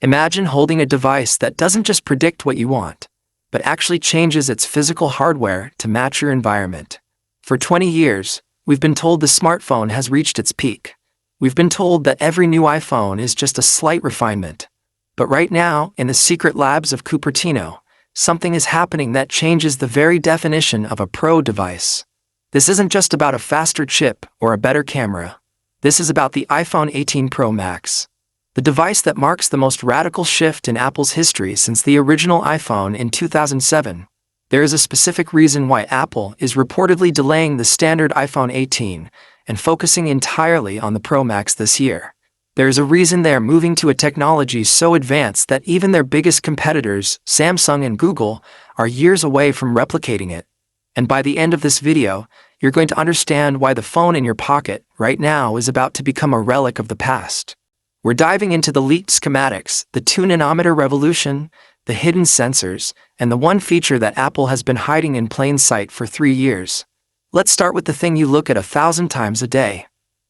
Imagine holding a device that doesn't just predict what you want, but actually changes its physical hardware to match your environment. For 20 years, we've been told the smartphone has reached its peak. We've been told that every new iPhone is just a slight refinement. But right now, in the secret labs of Cupertino, something is happening that changes the very definition of a pro device. This isn't just about a faster chip or a better camera. This is about the iPhone 18 Pro Max, the device that marks the most radical shift in Apple's history since the original iPhone in 2007. There is a specific reason why Apple is reportedly delaying the standard iPhone 18 and focusing entirely on the Pro Max this year. There is a reason they are moving to a technology so advanced that even their biggest competitors, Samsung and Google, are years away from replicating it. And by the end of this video, you're going to understand why the phone in your pocket right now is about to become a relic of the past. We're diving into the leaked schematics, the 2-nanometer revolution, the hidden sensors, and the one feature that Apple has been hiding in plain sight for 3 years. Let's start with the thing you look at 1,000 times a day: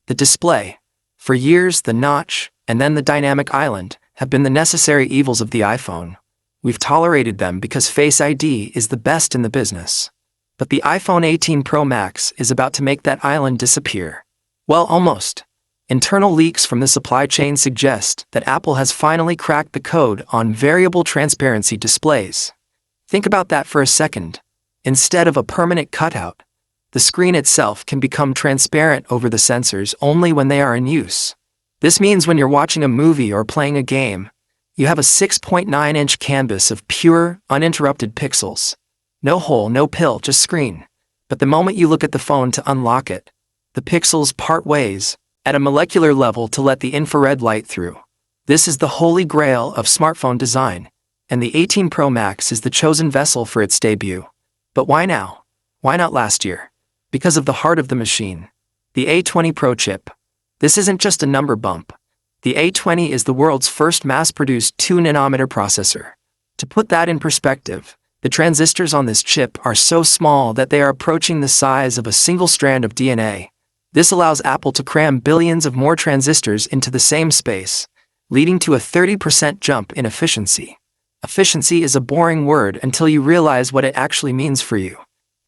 the display. For years, the notch, and then the dynamic island, have been the necessary evils of the iPhone. We've tolerated them because Face ID is the best in the business. But the iPhone 18 Pro Max is about to make that island disappear. Well, almost. Internal leaks from the supply chain suggest that Apple has finally cracked the code on variable transparency displays. Think about that for a second. Instead of a permanent cutout, the screen itself can become transparent over the sensors only when they are in use. This means when you're watching a movie or playing a game, you have a 6.9-inch canvas of pure, uninterrupted pixels. No hole, no pill, just screen. But the moment you look at the phone to unlock it, the pixels part ways, at a molecular level to let the infrared light through. This is the holy grail of smartphone design, and the 18 Pro Max is the chosen vessel for its debut. But why now? Why not last year? Because of the heart of the machine, the A20 Pro chip. This isn't just a number bump. The A20 is the world's first mass-produced 2-nanometer processor. To put that in perspective, the transistors on this chip are so small that they are approaching the size of a single strand of DNA. This allows Apple to cram billions of more transistors into the same space, leading to a 30% jump in efficiency. Efficiency is a boring word until you realize what it actually means for you.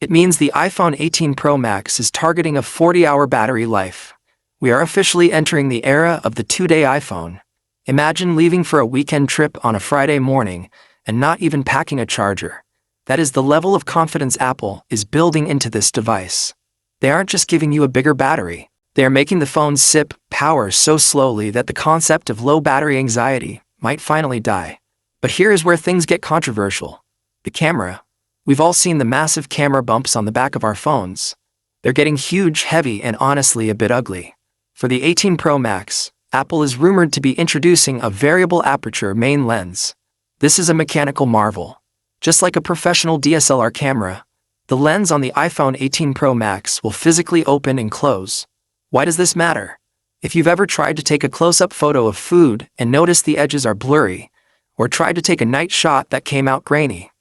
It means the iPhone 18 Pro Max is targeting a 40-hour battery life. We are officially entering the era of the 2-day iPhone. Imagine leaving for a weekend trip on a Friday morning and not even packing a charger. That is the level of confidence Apple is building into this device. They aren't just giving you a bigger battery. They are making the phone sip power so slowly that the concept of low battery anxiety might finally die. But here is where things get controversial. The camera. We've all seen the massive camera bumps on the back of our phones. They're getting huge, heavy, and honestly a bit ugly. For the 18 Pro Max, Apple is rumored to be introducing a variable aperture main lens. This is a mechanical marvel. Just like a professional DSLR camera, the lens on the iPhone 18 Pro Max will physically open and close. Why does this matter? If you've ever tried to take a close-up photo of food and noticed the edges are blurry, or tried to take a night shot that came out grainy,